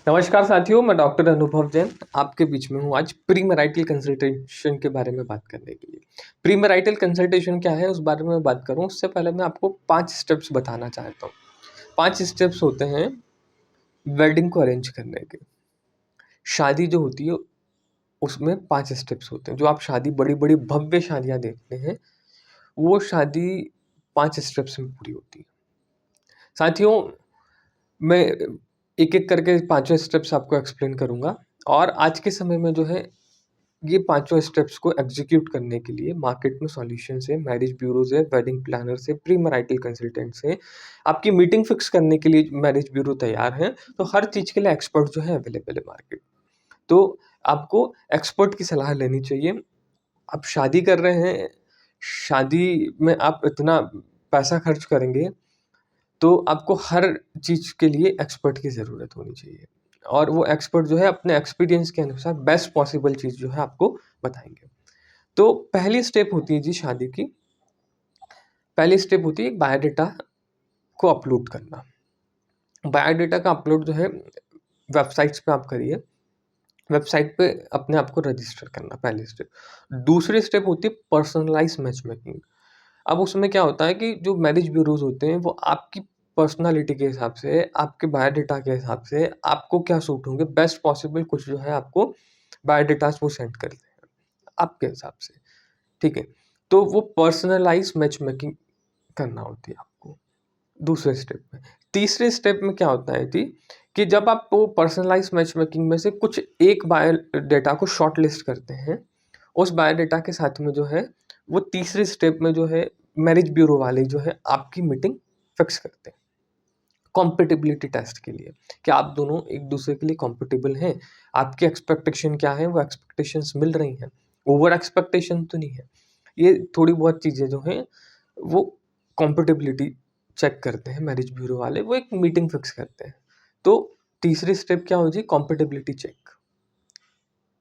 नमस्कार साथियों, मैं डॉक्टर अनुभव जैन आपके बीच में हूँ आज प्री मैरिटल कंसल्टेशन के बारे में बात करने के लिए। प्री मैरिटल कंसल्टेशन क्या है उस बारे में बात करूँ उससे पहले मैं आपको 5 स्टेप्स बताना चाहता हूँ। 5 स्टेप्स होते हैं वेडिंग को अरेंज करने के। शादी जो होती है उसमें 5 स्टेप्स होते हैं। जो आप शादी बड़ी-बड़ी भव्य शादियाँ देखते हैं, वो शादी 5 स्टेप्स में पूरी होती है। साथियों, मैं एक-एक करके पाँचों स्टेप्स आपको एक्सप्लेन करूँगा और आज के समय में जो है ये पाँचों स्टेप्स को एग्जीक्यूट करने के लिए मार्केट में सॉल्यूशंस है, मैरिज ब्यूरोज़ है, वेडिंग प्लानर्स है, प्री मैरिटल कंसल्टेंट्स हैं। आपकी मीटिंग फिक्स करने के लिए मैरिज ब्यूरो तैयार हैं, तो हर चीज़ के लिए एक्सपर्ट जो है अवेलेबल है मार्केट। तो आपको एक्सपर्ट की सलाह लेनी चाहिए। आप शादी कर रहे हैं, शादी में आप इतना पैसा खर्च करेंगे तो आपको हर चीज़ के लिए एक्सपर्ट की ज़रूरत होनी चाहिए और वो एक्सपर्ट जो है अपने एक्सपीरियंस के अनुसार बेस्ट पॉसिबल चीज़ जो है आपको बताएँगे। तो पहली स्टेप होती है जी शादी की, पहली स्टेप होती है बायोडाटा को अपलोड करना। बायोडाटा का अपलोड जो है वेबसाइट्स पे आप करिए, वेबसाइट पे अपने आप को रजिस्टर करना पहली स्टेप। दूसरी स्टेप होती है पर्सनलाइज़ मैचमेकिंग। अब उसमें क्या होता है कि जो मैरिज ब्यूरोज़ होते हैं वो आपकी पर्सनैलिटी के हिसाब से, आपके बायोडाटा के हिसाब से, आपको क्या सूट होंगे बेस्ट पॉसिबल कुछ जो है आपको बायोडाटास वो सेंड करते हैं, आपके हिसाब से, ठीक है? तो वो पर्सनलाइज़ मैचमेकिंग करना होती है आपको, दूसरे स्टेप में। तीसरे स्टेप में क्या होता है जी, कि जब आप वो पर्सनलाइज़ मैचमेकिंग में से कुछ एक बायोडाटा को शॉर्टलिस्ट करते हैं, उस बायोडाटा के साथ में जो है, वो तीसरे स्टेप में जो है मैरिज ब्यूरो वाले जो है आपकी मीटिंग फिक्स करते हैं, कॉम्पैटिबिलिटी टेस्ट के लिए, कि आप दोनों एक-दूसरे के लिए कॉम्पैटिबल हैं। आपकी एक्सपेक्टेशन क्या है, वो एक्सपेक्टेशंस मिल रही हैं, ओवर एक्सपेक्टेशन तो नहीं है। ये थोड़ी बहुत चीज़ें जो हैं, वो कॉम्पैटिबिलिटी चेक करते हैं मैरिज ब्यूरो वाले, वो एक मीटिंग फिक्स करते हैं। तो तीसरी स्टेप क्या हो जी, कॉम्पैटिबिलिटी चेक,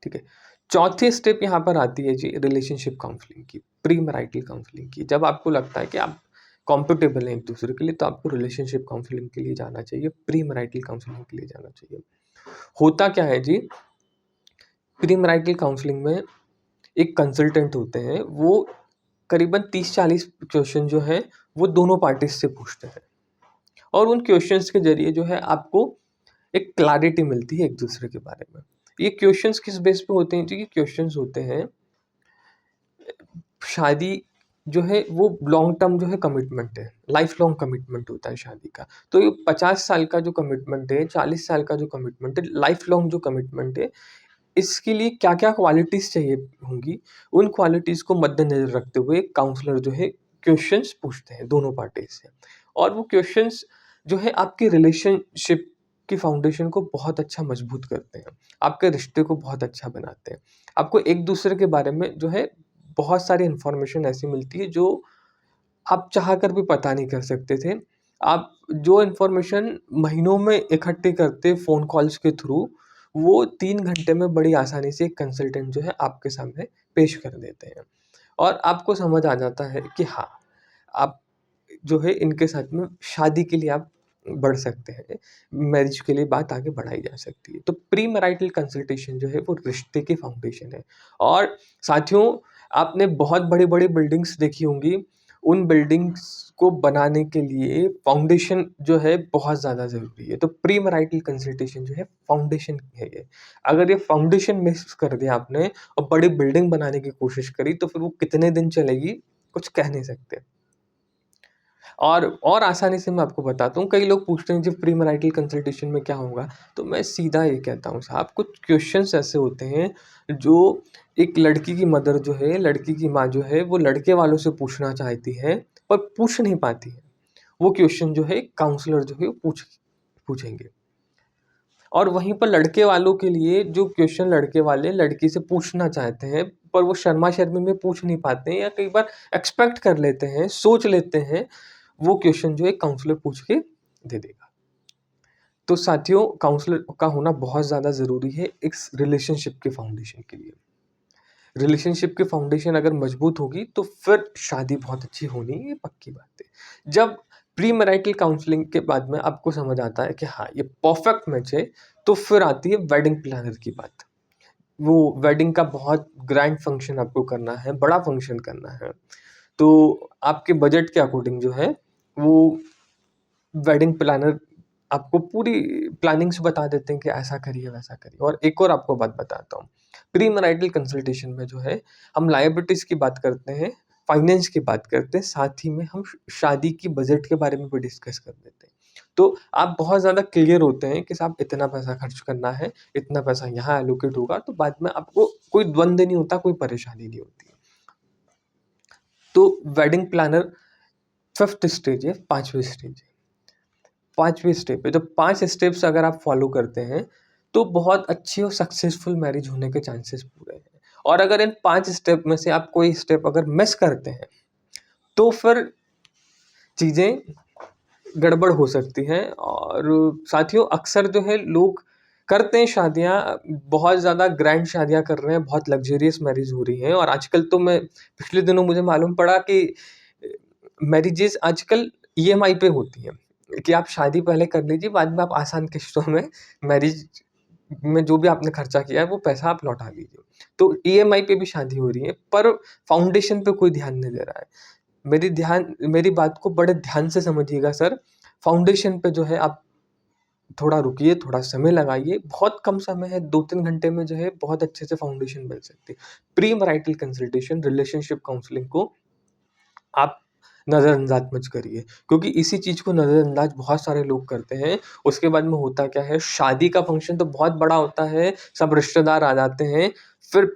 ठीक है। चौथी स्टेप यहाँ पर आती है जी रिलेशनशिप काउंसलिंग की, प्री मैरिटल काउंसलिंग की। जब आपको लगता है कि आप कॉम्फर्टेबल हैं एक-दूसरे के लिए, तो आपको रिलेशनशिप काउंसलिंग के लिए जाना चाहिए, प्री मैरिटल काउंसलिंग के लिए जाना चाहिए। होता क्या है जी, प्री मैरिटल काउंसलिंग में एक कंसल्टेंट होते हैं, वो करीबन 30-40 क्वेश्चन जो हैं, वो दोनों पार्टीज़ से पूछते हैं और उन क्वेश्चंस के ज़रिए जो है आपको एक क्लैरिटी मिलती है एक-दूसरे के बारे में। ये क्वेश्चंस किस बेस पे होते हैं जी? ये क्वेश्चंस होते हैं, शादी जो है वो लॉन्ग टर्म जो है कमिटमेंट है, लाइफ लॉन्ग कमिटमेंट होता है शादी का। तो ये 50 साल का जो कमिटमेंट है, 40 साल का जो कमिटमेंट है, लाइफ लॉन्ग जो कमिटमेंट है, इसके लिए क्या-क्या क्वालिटीज़ चाहिए होंगी, उन क्वालिटीज़ को मद्देनज़र रखते हुए काउंसलर जो है क्वेश्चंस पूछते हैं दोनों पार्टीज़ से और वो क्वेश्चंस जो है आपके रिलेशनशिप की फाउंडेशन को बहुत अच्छा मजबूत करते हैं, आपके रिश्ते को बहुत अच्छा बनाते हैं। आपको एक-दूसरे के बारे में जो है बहुत सारी इन्फॉर्मेशन ऐसी मिलती है जो आप चाह कर भी पता नहीं कर सकते थे। आप जो इन्फॉर्मेशन महीनों में इकट्ठी करते फ़ोन कॉल्स के थ्रू, वो 3 घंटे में बड़ी आसानी से एक कंसल्टेंट जो है आपके सामने पेश कर देते हैं और आपको समझ आ जाता है कि हाँ, आप जो है इनके साथ में शादी के लिए आप बढ़ सकते हैं, मैरिज के लिए बात आगे बढ़ाई जा सकती है। तो प्री मैरिटल कंसल्टेशन जो है वो रिश्ते की फाउंडेशन है और साथियों, आपने बहुत बड़ी-बड़ी बिल्डिंग्स देखी होंगी, उन बिल्डिंग्स को बनाने के लिए फाउंडेशन जो है बहुत ज़्यादा ज़रूरी है। तो प्री मैरिटल कंसल्टेशन जो है फाउंडेशन है ये। अगर ये फाउंडेशन मिस कर दिया आपने और बड़ी बिल्डिंग बनाने की कोशिश करी तो फिर वो कितने दिन चलेगी, कुछ कह नहीं सकते। और आसानी से मैं आपको बताता हूँ, कई लोग पूछते हैं जी प्री मैरिटल कंसल्टेशन में क्या होगा? तो मैं सीधा ये कहता हूँ साहब, कुछ क्वेश्चंस ऐसे होते हैं जो एक लड़की की मदर जो है, लड़की की माँ जो है, वो लड़के वालों से पूछना चाहती है, पर पूछ नहीं पाती है। वो क्वेश्चन जो है काउंसलर जो है वो पूछेंगे और वहीं पर लड़के वालों के लिए जो क्वेश्चन लड़के वाले लड़की से पूछना चाहते हैं, पर वो शर्मा-शर्मी में पूछ नहीं पाते हैं या कई बार एक्सपेक्ट कर लेते हैं, सोच लेते हैं, वो क्वेश्चन जो है काउंसलर पूछ के दे देगा। तो साथियों, काउंसलर का होना बहुत ज़्यादा ज़रूरी है इस रिलेशनशिप के फाउंडेशन के लिए। रिलेशनशिप की फाउंडेशन अगर मजबूत होगी तो फिर शादी बहुत अच्छी होनी ये पक्की बात है। जब प्री मैरिटल काउंसलिंग के बाद में आपको समझ आता है कि हाँ, ये परफेक्ट मैच है, तो फिर आती है वेडिंग प्लानर की बात। वो वेडिंग का बहुत ग्रैंड फंक्शन आपको करना है, बड़ा फंक्शन करना है, तो आपके बजट के अकॉर्डिंग जो है वो वेडिंग प्लानर आपको पूरी प्लानिंग्स बता देते हैं कि ऐसा करिए, वैसा करिए। और एक और आपको बात बताता हूँ, प्री मैरिटल कंसल्टेशन में जो है हम लायबिलिटीज़ की बात करते हैं, फाइनेंस की बात करते हैं, साथ ही में हम शादी की बजट के बारे में भी डिस्कस कर देते हैं। तो आप बहुत ज़्यादा क्लियर होते हैं कि साहब इतना पैसा खर्च करना है, इतना पैसा यहाँ एलोकेट होगा, तो बाद में आपको कोई द्वंद्व नहीं होता, कोई परेशानी नहीं होती है। तो वेडिंग प्लानर 5th स्टेज है, 5वीं स्टेज है। 5वीं स्टेप है, तो 5 स्टेप्स अगर आप फॉलो करते हैं, तो बहुत अच्छी और सक्सेसफुल मैरिज होने के चांसेस पूरे हैं। और अगर इन 5 स्टेप में से आप कोई स्टेप अगर मिस करते हैं, तो फिर चीज़ें गड़बड़ हो सकती हैं। और साथियों, अक्सर जो है लोग करते हैं शादियाँ, बहुत ज़्यादा ग्रैंड शादियाँ कर रहे हैं, बहुत लग्ज़रियस मैरिज हो रही हैं। और आजकल तो मैं पिछले दिनों मुझे मालूम पड़ा कि मैरिजेज़ आजकल ईएमआई पे होती हैं, कि आप शादी पहले कर लीजिए, बाद में आप आसान किश्तों में मैरिज में जो भी आपने खर्चा किया है, वो पैसा आप लौटा लीजिए। तो ईएमआई पे भी शादी हो रही है, पर फाउंडेशन पे कोई ध्यान नहीं दे रहा है। मेरी बात को बड़े ध्यान से समझिएगा सर। फाउंडेशन पे जो है आप थोड़ा रुकिए, थोड़ा समय लगाइए, बहुत कम समय है, 2-3 घंटे में जो है बहुत अच्छे से फाउंडेशन बन सकती है। Pre marital consultation, relationship counselling को आप नज़रअंदाज मत करिए, क्योंकि इसी चीज़ को नज़रअंदाज बहुत सारे लोग करते हैं। उसके बाद में होता क्या है, शादी का फंक्शन तो बहुत बड़ा होता है, सब रिश्तेदार आ जाते हैं, फिर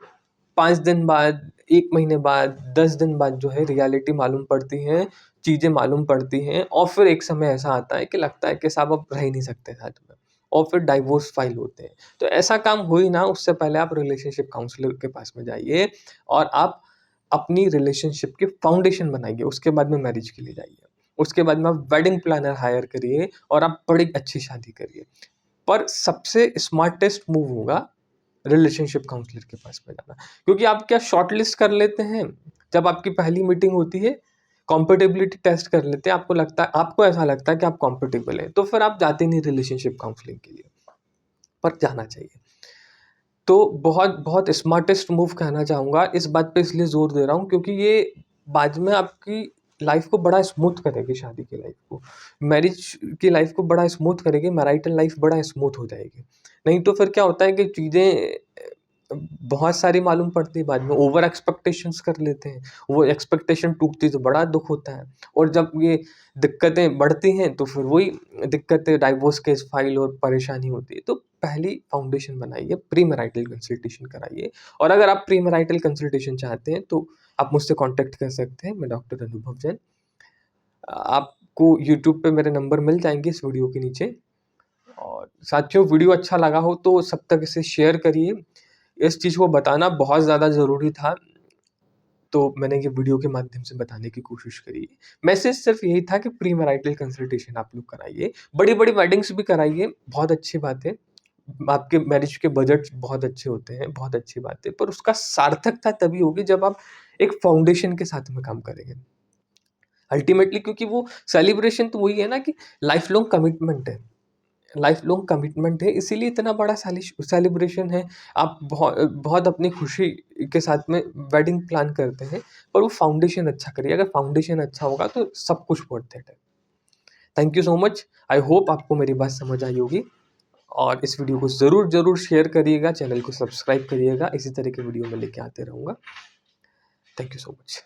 5 दिन बाद, 1 महीने बाद, 10 दिन बाद जो है रियलिटी मालूम पड़ती है, चीज़ें मालूम पड़ती हैं, और फिर एक समय ऐसा आता है कि लगता है कि साहब अब रह ही नहीं सकते साथ में, और फिर डाइवोर्स फाइल होते हैं। तो ऐसा काम हो ही ना, उससे पहले आप रिलेशनशिप काउंसलर के पास में जाइए और आप अपनी रिलेशनशिप की फाउंडेशन बनाइए, उसके बाद में मैरिज के लिए जाइए। उसके बाद में आप वेडिंग प्लानर हायर करिए और आप बड़ी अच्छी शादी करिए। पर सबसे स्मार्टेस्ट मूव होगा रिलेशनशिप काउंसलर के पास में जाना, क्योंकि आप क्या शॉर्टलिस्ट कर लेते हैं, जब आपकी पहली मीटिंग होती है, कॉम्पेटेबिलिटी टेस्ट कर लेते हैं, आपको ऐसा लगता है कि आप कॉम्पेटेबल हैं, तो फिर आप जाते नहीं रिलेशनशिप काउंसलिंग के लिए, पर जाना चाहिए। तो बहुत बहुत स्मार्टेस्ट मूव कहना चाहूँगा, इस बात पे इसलिए ज़ोर दे रहा हूँ क्योंकि ये बाद में आपकी लाइफ को बड़ा स्मूथ करेगी, शादी की लाइफ को, मैरिज की लाइफ को बड़ा स्मूथ करेगी, मैरिटल लाइफ बड़ा स्मूथ हो जाएगी। नहीं तो फिर क्या होता है कि चीज़ें बहुत सारी मालूम पड़ती है, बाद में ओवर एक्सपेक्टेशंस कर लेते हैं, वो एक्सपेक्टेशन टूटती तो बड़ा दुख होता है। और जब ये दिक्कतें बढ़ती हैं तो फिर वही दिक्कतें, डाइवोर्स केस फाइल और परेशानी होती है। तो पहली फाउंडेशन बनाइए, प्री मैरिटल कंसल्टेशन कराइए। और अगर आप प्री मैरिटल कंसल्टेशन चाहते हैं तो आप मुझसे कॉन्टैक्ट कर सकते हैं, मैं डॉक्टर अनुभव जैन। आपको यूट्यूब पे मेरे नंबर मिल जाएँगे इस वीडियो के नीचे। और साथियों, वीडियो अच्छा लगा हो तो सब तक इसे शेयर करिए। इस चीज़ को बताना बहुत ज़्यादा ज़रूरी था, तो मैंने ये वीडियो के माध्यम से बताने की कोशिश करी। मैसेज सिर्फ़ यही था कि प्री मैरिटल कंसल्टेशन आप लोग कराइए, बड़ी-बड़ी वेडिंग्स भी कराइए, बहुत अच्छी बात है। आपके मैरिज के बजट्स बहुत अच्छे होते हैं, बहुत अच्छी बात है, पर उसका सार्थकता तभी होगी जब आप एक फाउंडेशन के साथ में काम करेंगे। अल्टीमेटली, क्योंकि वो सेलिब्रेशन तो वही है ना कि लाइफ लॉन्ग कमिटमेंट है। लाइफ लॉन्ग कमिटमेंट है, इसीलिए इतना बड़ा सेलिब्रेशन है। आप बहुत अपनी खुशी के साथ में वेडिंग प्लान करते हैं, पर वो फाउंडेशन अच्छा करिए। अगर फाउंडेशन अच्छा होगा तो सब कुछ वर्थ इट है। Thank you so much. I hope आपको मेरी बात समझ आई होगी, और इस वीडियो को ज़रूर शेयर करिएगा, चैनल को सब्सक्राइब करिएगा, इसी तरह के वीडियो मैं लेके आते रहूँगा। Thank you so much.